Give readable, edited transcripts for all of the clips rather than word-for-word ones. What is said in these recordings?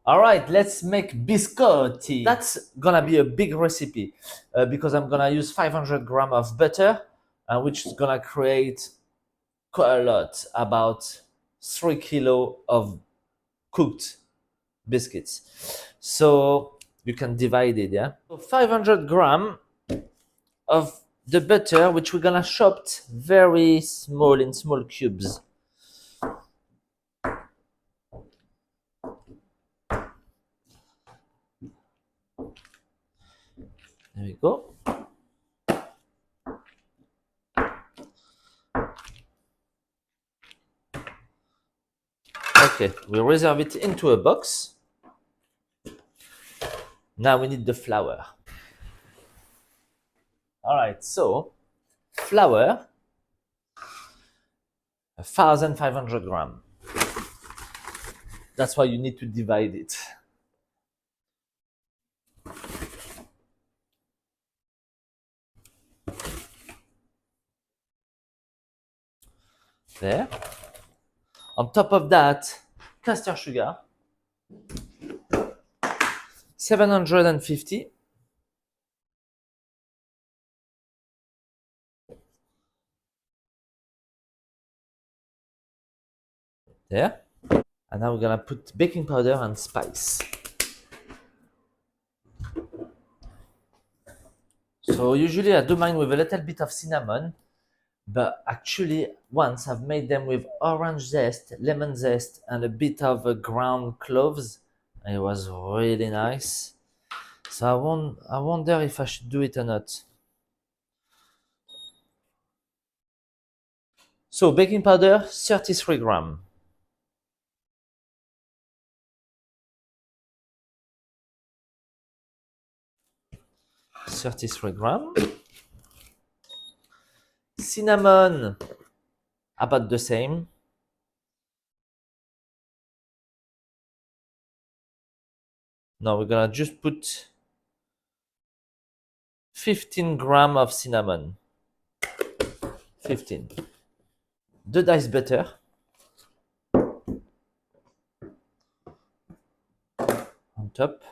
All right, let's make biscotti. That's gonna be a big recipe because I'm gonna use 500 grams of butter, which is gonna create quite a lot, about 3 kilos of cooked biscuits. So you can divide it, yeah? So 500 grams of the butter, which we're gonna chop very small in small cubes. There we go. Okay, we reserve it into a box. Now we need the flour. All right, so flour, 1,500 grams. That's why you need to divide it. There. On top of that, caster sugar, 750. There. And now we're gonna put baking powder and spice. So usually I do mine with a little bit of cinnamon, but actually once I've made them with orange zest, lemon zest, and a bit of ground cloves. It was really nice. So I wonder if I should do it or not. So baking powder, 33 grams. Cinnamon, about the same. Now we're gonna just put 15 grams of cinnamon. 15. The diced butter. On top.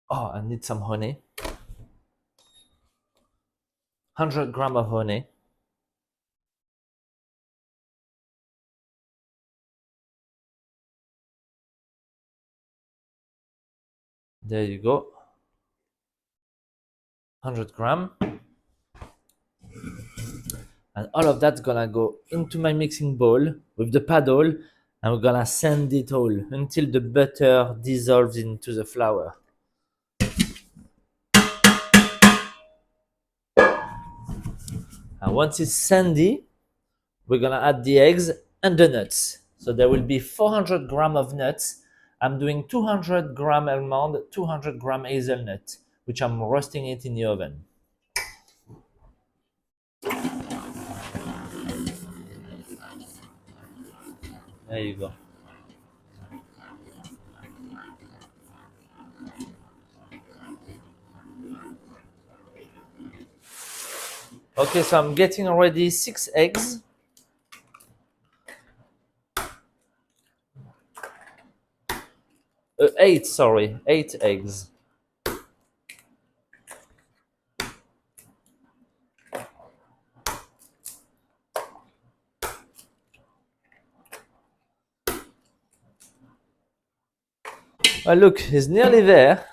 Oh, I need some honey. 100 grams of honey. There you go. 100 grams. And all of that's gonna go into my mixing bowl with the paddle, and we're gonna sand it all until the butter dissolves into the flour. And once it's sandy, we're gonna add the eggs and the nuts. So there will be 400 grams of nuts. I'm doing 200 grams almond, 200 grams hazelnut, which I'm roasting it in the oven. There you go. Okay, so I'm getting already 6 eggs. Eight eggs. Well, look, it's nearly there.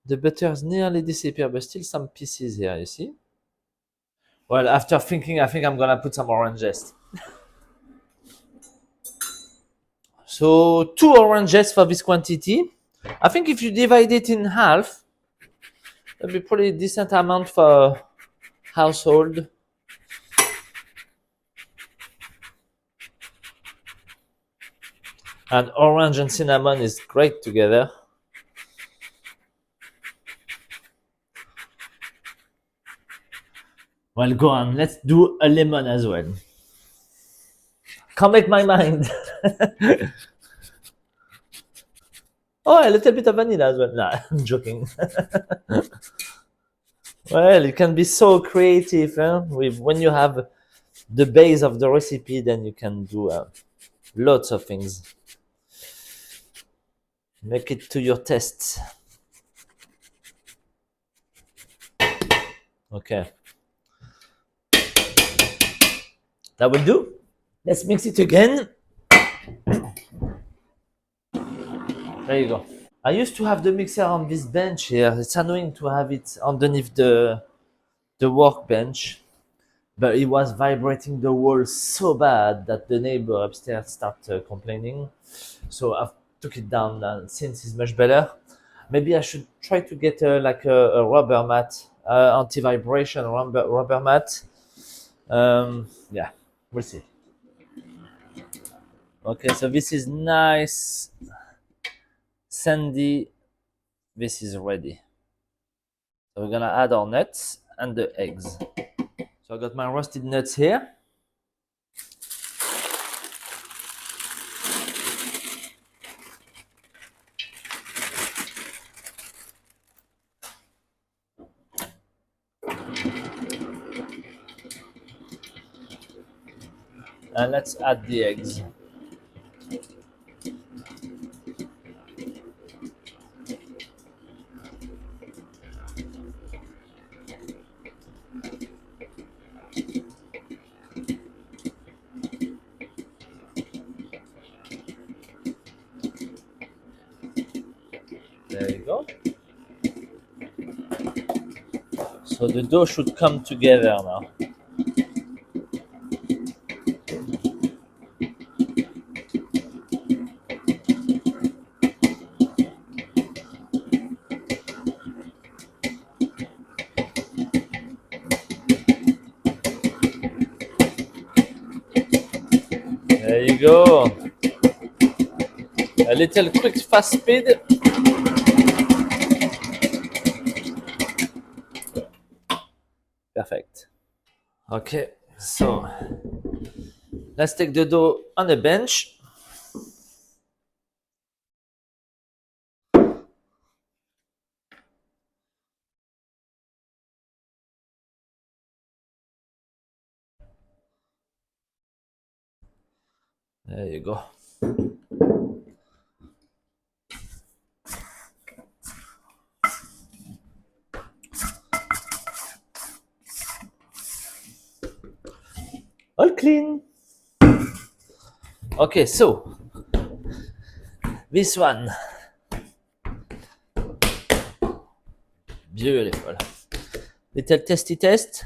The butter has nearly disappeared, but still some pieces here, you see? Well, after thinking, I think I'm gonna put some orange zest. So 2 orange zest for this quantity. I think if you divide it in half, that'd be pretty decent amount for household. And orange and cinnamon is great together. Well, go on, let's do a lemon as well. Can't make my mind. Oh, a little bit of vanilla as well. Nah, I'm joking. Well, you can be so creative, with when you have the base of the recipe, then you can do Lots of things. Make it to your taste. Okay. That will do. Let's mix it again. There you go. I used to have the mixer on this bench here. It's annoying to have it underneath the workbench, but it was vibrating the wall so bad that the neighbor upstairs started complaining. So I've took it down, and since it's much better. Maybe I should try to get a rubber mat, anti-vibration rubber mat. Yeah, we'll see. Okay, so this is nice, sandy. This is ready. So we're gonna add our nuts and the eggs. So I got my roasted nuts here. And let's add the eggs. There you go. So the dough should come together now. There you go. A little quick fast speed. Perfect. Okay, so let's take the dough on the bench. There you go. All clean. Okay, so this one. Beautiful. Little tasty test.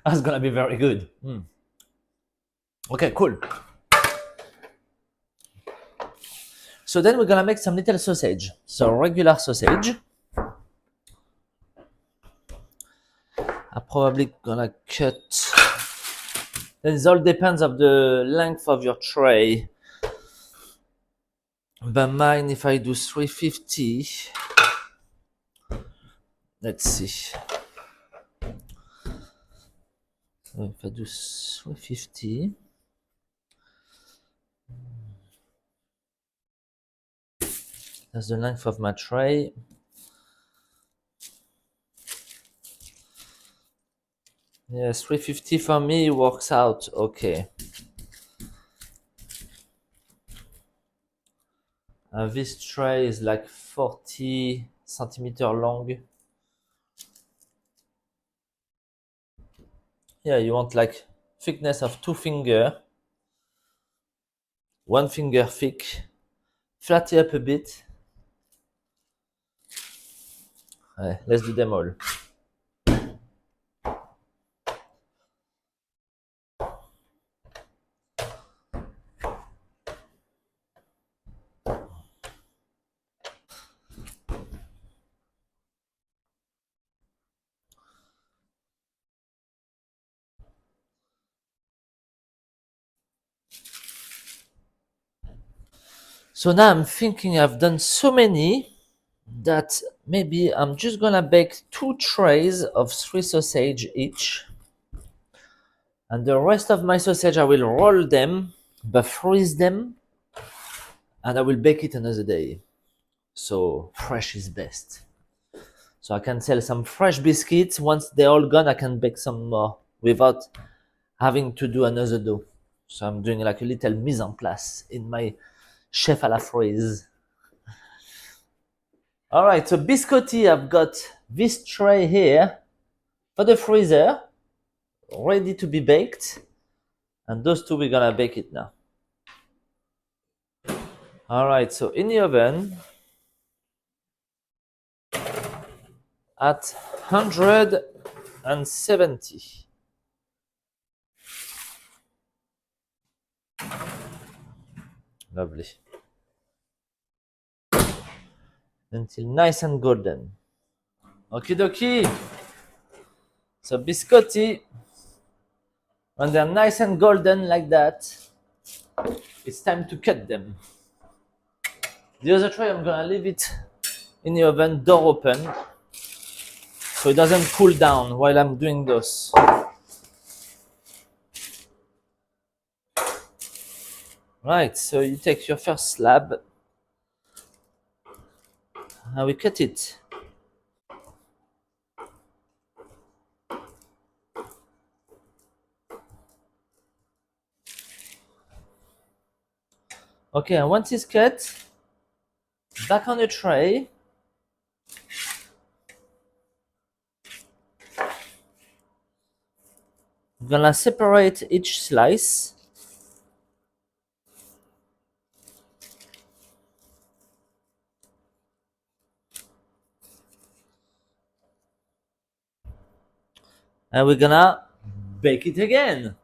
That's gonna be very good. Okay, cool. So then we're gonna make some little sausage. So regular sausage. I'm probably gonna cut. It all depends of the length of your tray. But mine, if I do 350, let's see. So if I do 350, that's the length of my tray. Yes, 350 for me works out okay. This tray is like 40 centimeter long. Yeah, you want like thickness of 2 finger, 1 finger thick, flat it up a bit. Let's do them all. So now I'm thinking I've done so many that maybe I'm just gonna bake 2 trays of 3 sausage each. And the rest of my sausage I will roll them, but freeze them, and I will bake it another day. So fresh is best. So I can sell some fresh biscuits. Once they're all gone, I can bake some more without having to do another dough. So I'm doing like a little mise en place in my chef à la fraise. All right, so biscotti, I've got this tray here for the freezer, ready to be baked. And those two, we're gonna bake it now. All right, so in the oven at 170. Lovely. Until nice and golden. Okie dokie. So biscotti, when they're nice and golden like that, it's time to cut them. The other tray, I'm gonna leave it in the oven, door open, so it doesn't cool down while I'm doing this. Right, so you take your first slab and we cut it. Okay, and once it's cut, back on the tray. I'm gonna separate each slice. And we're gonna bake it again.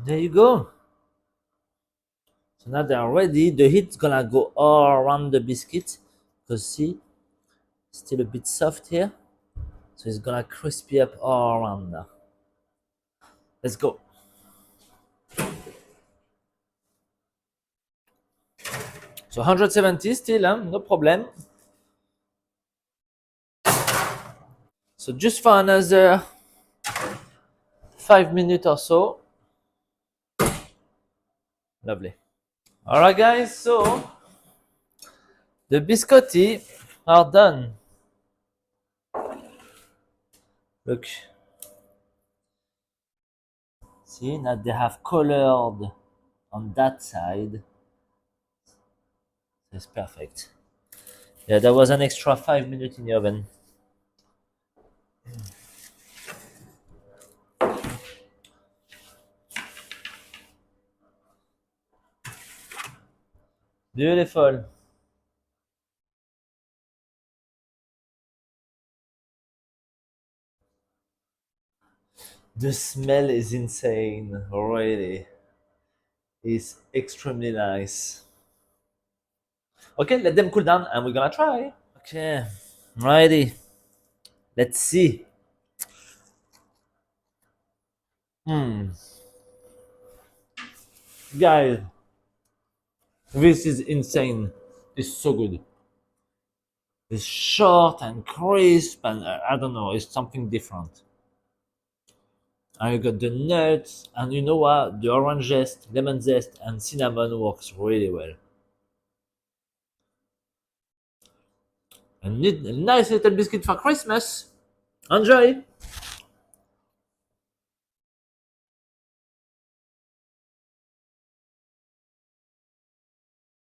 There you go. So now they're ready. The heat's gonna go all around the biscuit. Because see, it's still a bit soft here. So it's gonna crispy up all around now. Let's go. So 170 still, no problem. So just for another 5 minutes or so. Lovely. All right, guys. So the biscotti are done. Look. See, now they have colored on that side. That's perfect. Yeah, that was an extra 5 minutes in the oven. Beautiful. The smell is insane, really. It's extremely nice. Okay, let them cool down and we're gonna try. Okay, righty. Let's see. Guys, this is insane. It's so good. It's short and crisp, and I don't know, it's something different. I got the nuts, and you know what? The orange zest, lemon zest, and cinnamon works really well. A nice little biscuit for Christmas. Enjoy!